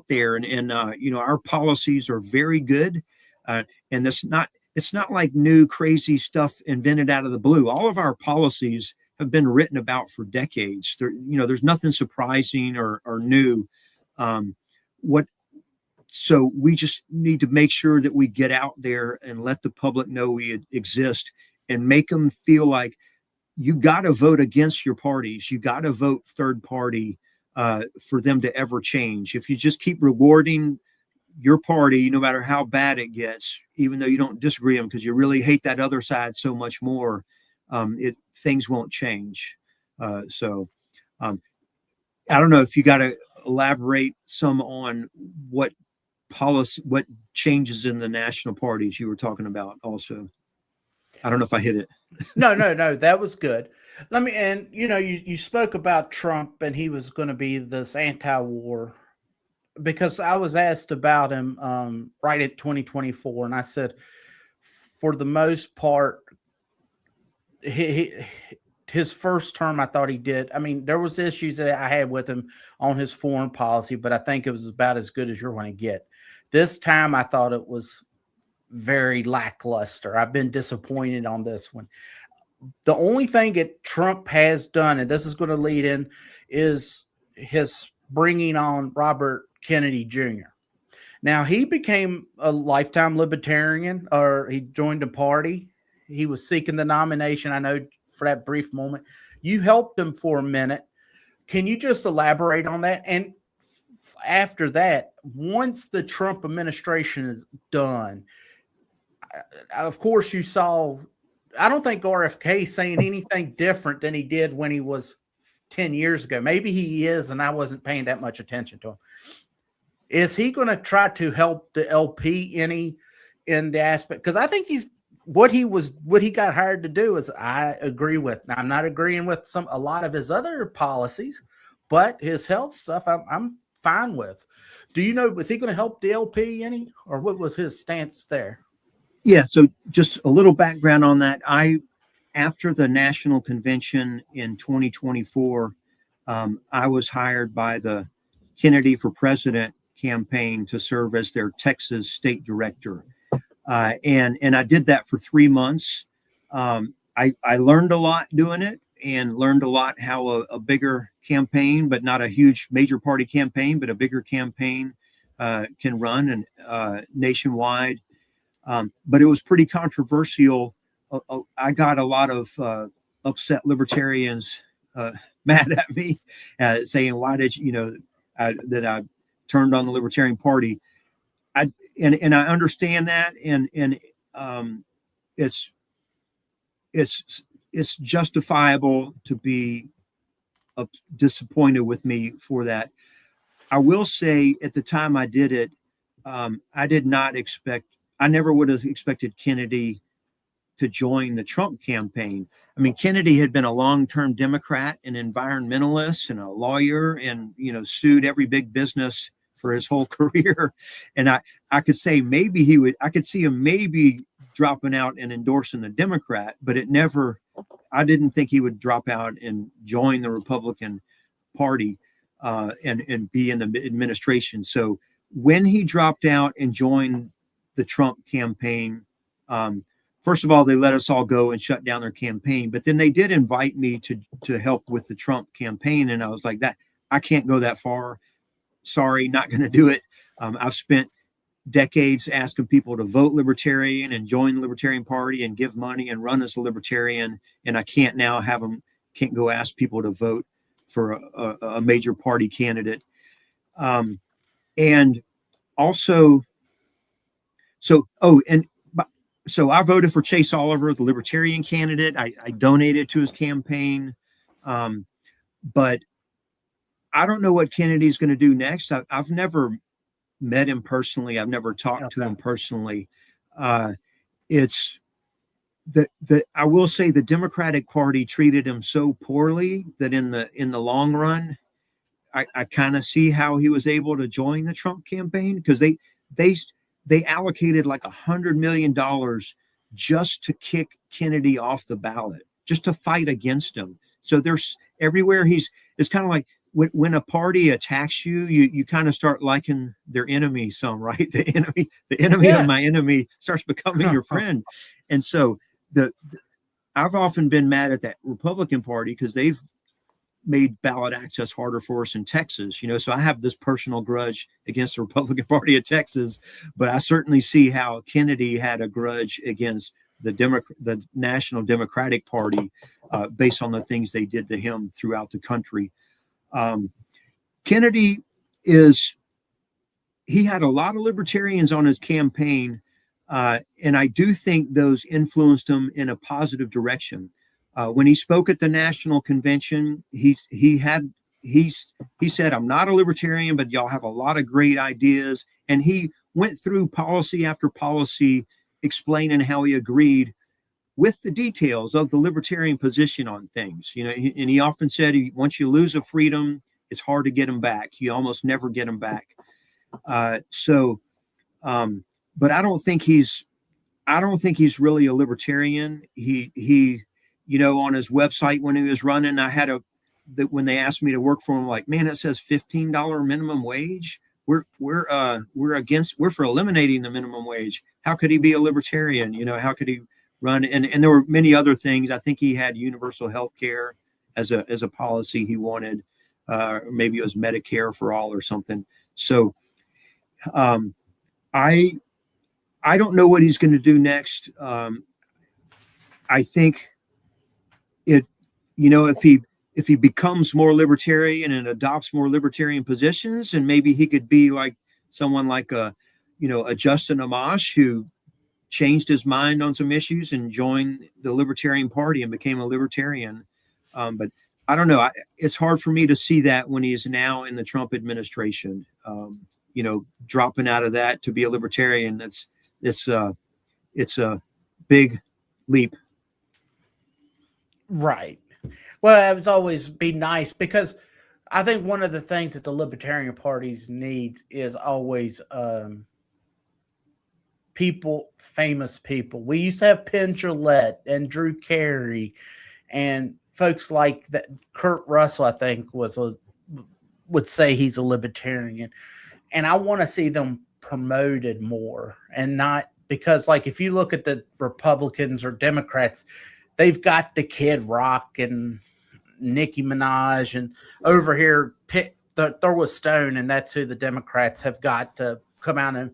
there. And our policies are very good. And it's not like new crazy stuff invented out of the blue. All of our policies have been written about for decades. There's nothing surprising or new. So we just need to make sure that we get out there and let the public know we exist and make them feel like you got to vote against your parties. You got to vote third party for them to ever change. If you just keep rewarding your party, no matter how bad it gets, even though you don't disagree with them because you really hate that other side so much more, things won't change. So I don't know if you got to elaborate some on what changes in the national parties you were talking about also. I don't know if I hit it. No, that was good. You spoke about Trump and he was going to be this anti-war, because I was asked about him right at 2024, and I said, for the most part, his first term, I thought he did. I mean, there was issues that I had with him on his foreign policy, but I think it was about as good as you're going to get. This time, I thought it was very lackluster. I've been disappointed on this one. The only thing that Trump has done, and this is going to lead in, is his bringing on Robert Kennedy Jr. Now, he became a lifetime libertarian, or he joined the party. He was seeking the nomination, I know, for that brief moment. You helped him for a minute. Can you just elaborate on that? And after that, once the Trump administration is done, of course, you saw, I don't think RFK is saying anything different than he did when he was 10 years ago. Maybe he is, and I wasn't paying that much attention to him. Is he going to try to help the LP in the aspect? Because I think what he got hired to do is, I agree with. Now, I'm not agreeing with a lot of his other policies, but his health stuff, I'm fine with. Do you know, was he going to help the LP any, or what was his stance there? Yeah, so just a little background on that. After the national convention in 2024, I was hired by the Kennedy for President campaign to serve as their Texas state director. And I did that for 3 months. I learned a lot doing it, and learned a lot how a bigger campaign, but not a huge major party campaign, but a bigger campaign can run and nationwide. But it was pretty controversial. I got a lot of upset libertarians mad at me, saying, "Why did that I turned on the Libertarian Party?" And I understand that, and it's it's justifiable to be disappointed with me for that. I will say at the time I did it, I never would have expected Kennedy to join the Trump campaign. I mean, Kennedy had been a long-term Democrat, an environmentalist, and a lawyer, and sued every big business for his whole career. And I could say maybe I could see him maybe dropping out and endorsing the Democrat, but I didn't think he would drop out and join the Republican Party and be in the administration. So when he dropped out and joined the Trump campaign, first of all, they let us all go and shut down their campaign, but then they did invite me to help with the Trump campaign. And I was like, I can't go that far. Sorry, not going to do it. I've spent decades asking people to vote Libertarian and join the Libertarian Party and give money and run as a Libertarian. And I can't now can't go ask people to vote for a major party candidate. And also, so I voted for Chase Oliver, the Libertarian candidate. I donated to his campaign. But I don't know what Kennedy's going to do next. I've never met him personally. I've never talked to him personally. It's I will say the Democratic Party treated him so poorly that in the long run, I kind of see how he was able to join the Trump campaign, because they allocated like $100 million just to kick Kennedy off the ballot, just to fight against him. So there's everywhere it's kind of like when a party attacks you, you kind of start liking their enemy some, right? The enemy of my enemy starts becoming your friend. And so I've often been mad at that Republican Party because they've made ballot access harder for us in Texas, so I have this personal grudge against the Republican Party of Texas, but I certainly see how Kennedy had a grudge against the National Democratic Party based on the things they did to him throughout the country. Kennedy he had a lot of libertarians on his campaign, and I do think those influenced him in a positive direction. When he spoke at the national convention, he said, "I'm not a libertarian, but y'all have a lot of great ideas." And he went through policy after policy, explaining how he agreed with the details of the libertarian position on things. And he often said, once you lose a freedom, it's hard to get them back. You almost never get them back. But I don't think he's really a libertarian. He on his website when he was running, when they asked me to work for him, like, man, it says $15 minimum wage. We're for eliminating the minimum wage. How could he be a libertarian? How could he run? And there were many other things. I think he had universal health care as a policy he wanted. Maybe it was Medicare for all or something. So I don't know what he's going to do next. I think if he becomes more libertarian and adopts more libertarian positions, and maybe he could be like someone like a Justin Amash, who changed his mind on some issues and joined the Libertarian Party and became a libertarian. But I don't know. It's hard for me to see that when he is now in the Trump administration, dropping out of that to be a libertarian. It's a big leap. Right. Well, it's always be nice, because I think one of the things that the Libertarian Parties needs is always famous people. We used to have Penn Jillette and Drew Carey and folks like that. Kurt Russell, I think, would say he's a libertarian. And I want to see them promoted more, and not because, like, if you look at the Republicans or Democrats, they've got the Kid Rock and Nicki Minaj, and over here throw a stone, and that's who the Democrats have got to come out and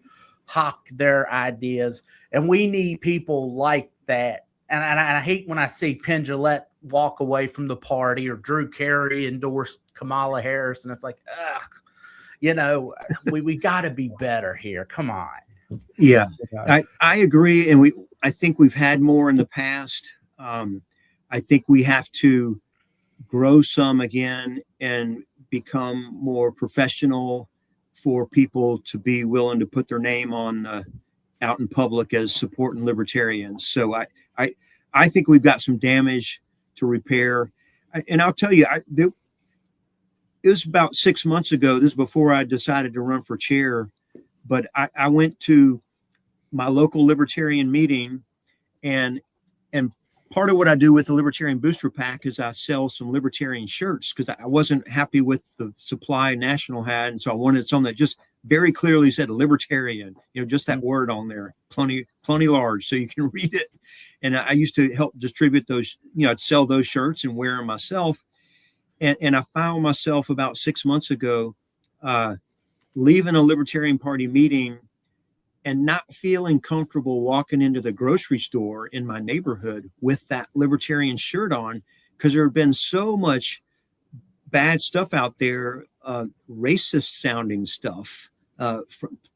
hawk their ideas. And we need people like that. And I hate when I see Penn Jillette walk away from the party, or Drew Carey endorse Kamala Harris, and it's like, ugh, we got to be better here. Come on. Yeah, I agree, and I think we've had more in the past. I think we have to grow some again and become more professional for people to be willing to put their name on out in public as supporting libertarians. So I think we've got some damage to repair. And I'll tell you, it was about 6 months ago. This is before I decided to run for chair, but I went to my local libertarian meeting, and part of what I do with the Libertarian Booster PAC is I sell some libertarian shirts because I wasn't happy with the supply National had, and so I wanted something that just very clearly said libertarian, just that word on there, plenty large, so you can read it. And I used to help distribute those, I'd sell those shirts and wear them myself. And I found myself about 6 months ago leaving a Libertarian Party meeting and not feeling comfortable walking into the grocery store in my neighborhood with that libertarian shirt on, because there had been so much bad stuff out there, racist sounding stuff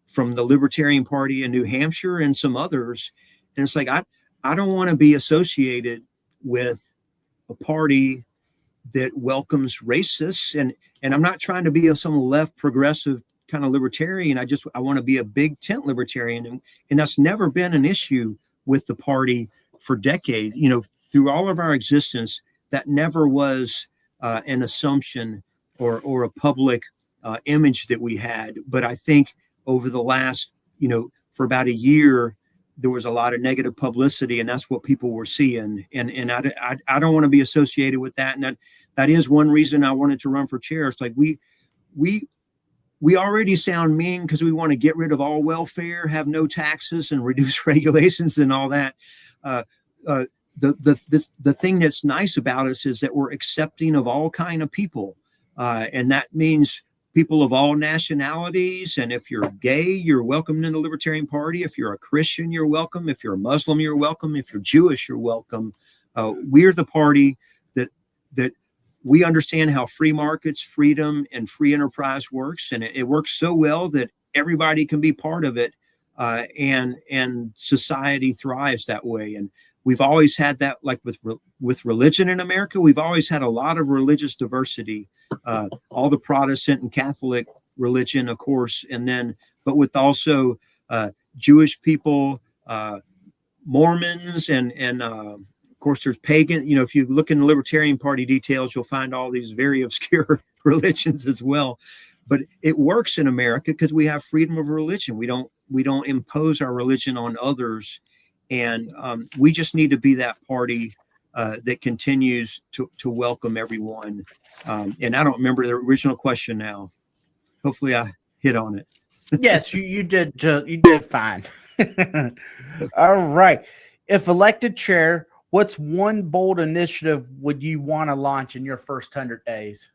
from the Libertarian Party in New Hampshire and some others. And it's like, I don't want to be associated with a party that welcomes racists. And I'm not trying to be some left progressive kind of libertarian. I want to be a big tent libertarian. And that's never been an issue with the party for decades. Through all of our existence, that never was an assumption or a public image that we had. But I think over the last, for about a year, there was a lot of negative publicity, and that's what people were seeing. And I don't want to be associated with that. And that is one reason I wanted to run for chair. It's like we already sound mean because we want to get rid of all welfare, have no taxes, and reduce regulations and all that. The thing that's nice about us is that we're accepting of all kind of people, and that means people of all nationalities. And if you're gay, you're welcome in the Libertarian Party. If you're a Christian, you're welcome. If you're a Muslim, you're welcome. If you're Jewish, you're welcome. We're the party that we understand how free markets, freedom, and free enterprise works, and it works so well that everybody can be part of it, and society thrives that way. And we've always had that, like with religion in America. We've always had a lot of religious diversity, all the Protestant and Catholic religion, of course, but with also Jewish people, Mormons, and of course, there's pagan. If you look in the Libertarian Party details, you'll find all these very obscure religions as well. But it works in America because we have freedom of religion. We don't impose our religion on others, and we just need to be that party that continues to welcome everyone. And I don't remember the original question now. Hopefully, I hit on it. Yes, you did. You did fine. All right. If elected chair, what's one bold initiative would you want to launch in your first 100 days?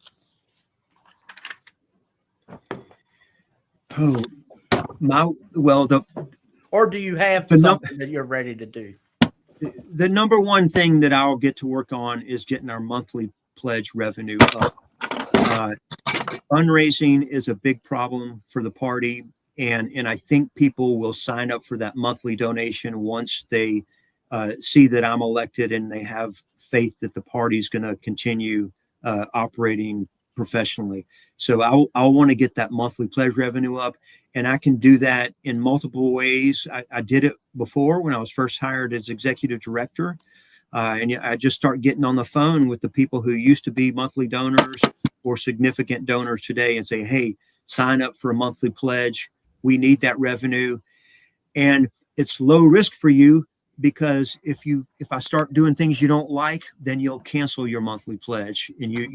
Or do you have something that you're ready to do? The number one thing that I'll get to work on is getting our monthly pledge revenue up. Fundraising is a big problem for the party, and I think people will sign up for that monthly donation once they see that I'm elected and they have faith that the party's going to continue operating professionally. So I'll want to get that monthly pledge revenue up, and I can do that in multiple ways. I did it before when I was first hired as executive director, and I just start getting on the phone with the people who used to be monthly donors or significant donors today and say, hey, sign up for a monthly pledge. We need that revenue. And it's low risk for you, because if I start doing things you don't like, then you'll cancel your monthly pledge, and you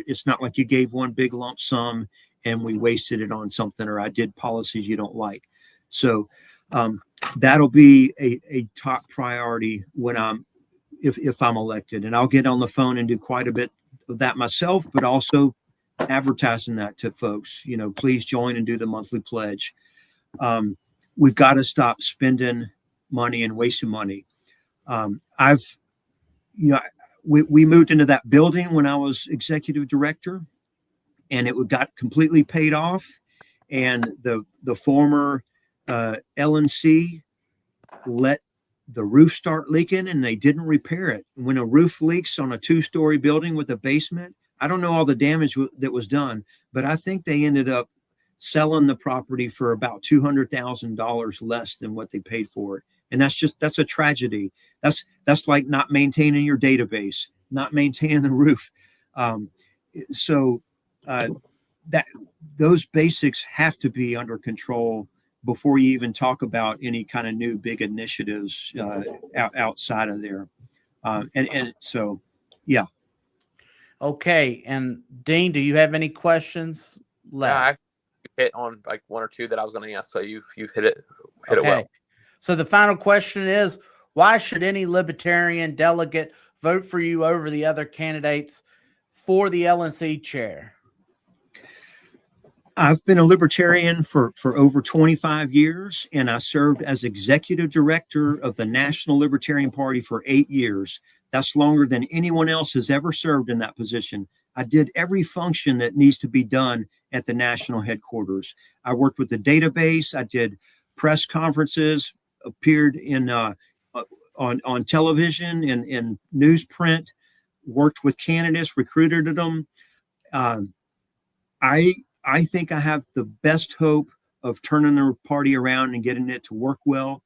it's not like you gave one big lump sum and we wasted it on something, or I did policies you don't like. So that'll be a top priority when if I'm elected, and I'll get on the phone and do quite a bit of that myself, but also advertising that to folks, please join and do the monthly pledge. We've got to stop spending money and wasting money. We moved into that building when I was executive director, and it got completely paid off. And the former LNC let the roof start leaking and they didn't repair it. When a roof leaks on a 2-story building with a basement, I don't know all the damage that was done, but I think they ended up selling the property for about $200,000 less than what they paid for it. And that's a tragedy. That's like not maintaining your database, not maintaining the roof. That those basics have to be under control before you even talk about any kind of new big initiatives outside of there. So, yeah. Okay. And Dean, do you have any questions left? Yeah, I hit on like one or two that I was going to ask. So you've hit it well. So the final question is, why should any Libertarian delegate vote for you over the other candidates for the LNC chair? I've been a Libertarian for over 25 years, and I served as executive director of the National Libertarian Party for 8 years. That's longer than anyone else has ever served in that position. I did every function that needs to be done at the national headquarters. I worked with the database. I did press conferences, appeared in on television and in newsprint, worked with candidates, recruited them. I think I have the best hope of turning the party around and getting it to work well.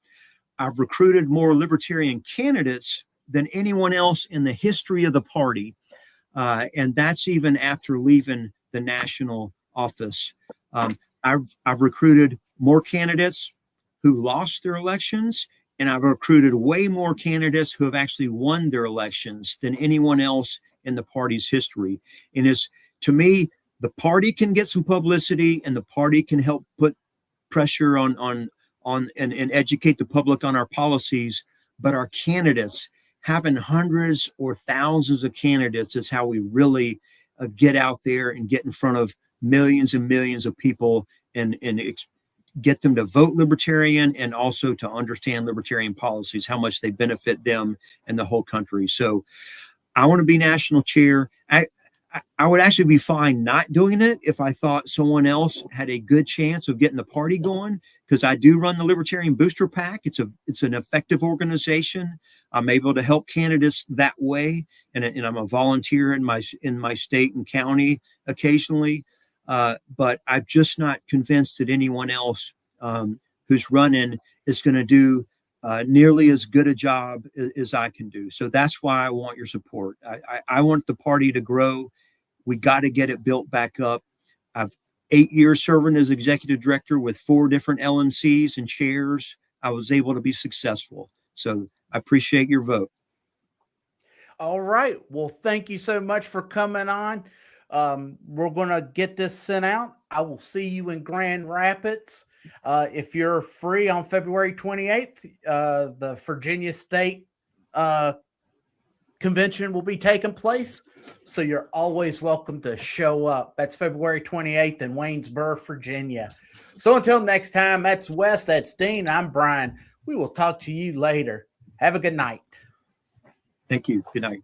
I've recruited more Libertarian candidates than anyone else in the history of the party. And that's even after leaving the national office. I've recruited more candidates who lost their elections, and I've recruited way more candidates who have actually won their elections than anyone else in the party's history. And to me, the party can get some publicity, and the party can help put pressure on and educate the public on our policies. But our candidates, having hundreds or thousands of candidates, is how we really get out there and get in front of millions and millions of people and get them to vote Libertarian, and also to understand Libertarian policies, how much they benefit them and the whole country. So I want to be national chair. I would actually be fine not doing it if I thought someone else had a good chance of getting the party going, because I do run the Libertarian Booster PAC. It's an effective organization. I'm able to help candidates that way, and I'm a volunteer in my state and county occasionally. But I'm just not convinced that anyone else who's running is going to do nearly as good a job as I can do. So that's why I want your support. I want the party to grow. We got to get it built back up. I've 8 years serving as executive director with 4 different LNCs and chairs. I was able to be successful. So I appreciate your vote. All right. Well, thank you so much for coming on. We're going to get this sent out. I will see you in Grand Rapids. If you're free on February 28th, the Virginia State Convention will be taking place. So you're always welcome to show up. That's February 28th in Waynesboro, Virginia. So until next time, that's Wes, that's Dean, I'm Brian. We will talk to you later. Have a good night. Thank you. Good night.